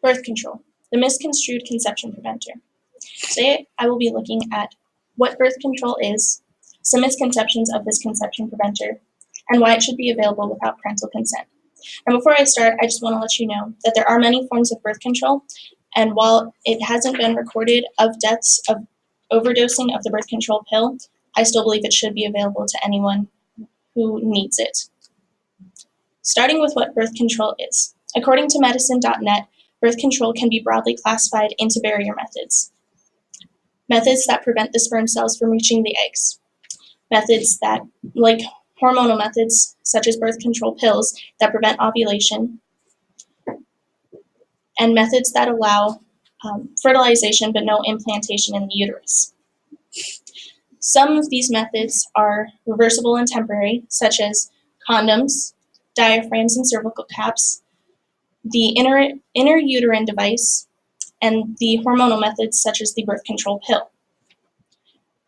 Birth control, the misconstrued conception preventer. Today, I will be looking at what birth control is, some misconceptions of this conception preventer, and why it should be available without parental consent. And before I start, I just want to let you know that there are many forms of birth control, and while it hasn't been recorded of deaths of overdosing of the birth control pill, I still believe it should be available to anyone who needs it. Starting with what birth control is. According to medicine.net, birth control can be broadly classified into barrier methods. Methods that prevent the sperm cells from reaching the eggs. Methods that, like hormonal methods, such as birth control pills that prevent ovulation. And methods that allow fertilization but no implantation in the uterus. Some of these methods are reversible and temporary, such as condoms, diaphragms and cervical caps, the inner uterine device, and the hormonal methods such as the birth control pill.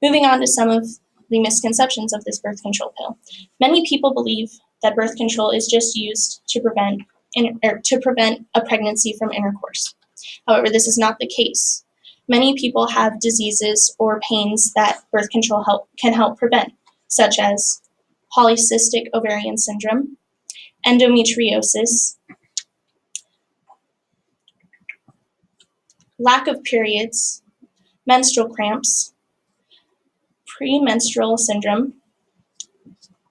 Moving on to some of the misconceptions of this birth control pill. Many people believe that birth control is just used to prevent a pregnancy from intercourse. However, this is not the case. Many people have diseases or pains that birth control can help prevent, such as polycystic ovarian syndrome, endometriosis, lack of periods, menstrual cramps, premenstrual syndrome,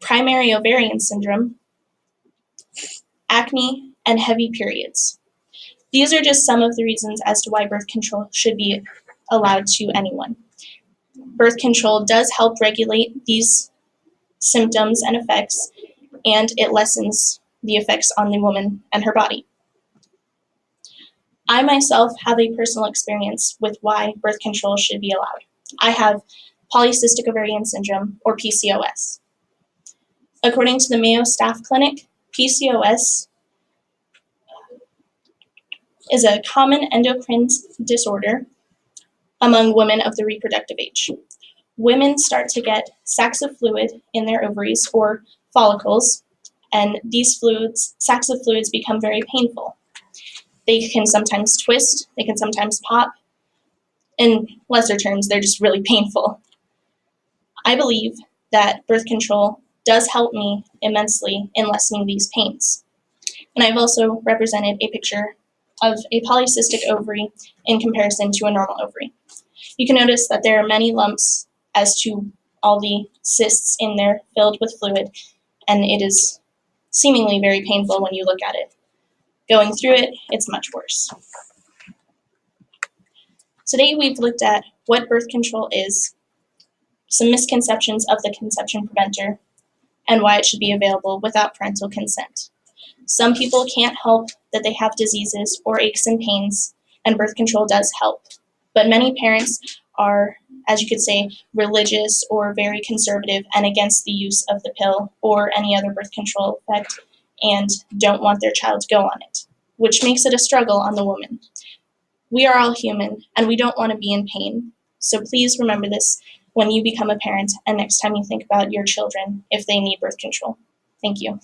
primary ovarian syndrome, acne, and heavy periods. These are just some of the reasons as to why birth control should be allowed to anyone. Birth control does help regulate these symptoms and effects, and it lessens the effects on the woman and her body. I myself have a personal experience with why birth control should be allowed. I have polycystic ovarian syndrome, or PCOS. According to the Mayo Staff Clinic, PCOS is a common endocrine disorder among women of the reproductive age. Women start to get sacs of fluid in their ovaries or follicles, and these sacs of fluids become very painful. They can sometimes twist, they can sometimes pop. In lesser terms, they're just really painful. I believe that birth control does help me immensely in lessening these pains. And I've also represented a picture of a polycystic ovary in comparison to a normal ovary. You can notice that there are many lumps as to all the cysts in there filled with fluid, and it is seemingly very painful when you look at it. Going through it, it's much worse. Today we've looked at what birth control is, some misconceptions of the conception preventer, and why it should be available without parental consent. Some people can't help that they have diseases or aches and pains, and birth control does help. But many parents are, as you could say, religious or very conservative and against the use of the pill or any other birth control effect and don't want their child to go on it, which makes it a struggle on the woman. We are all human, and we don't want to be in pain. So please remember this when you become a parent and next time you think about your children if they need birth control. Thank you.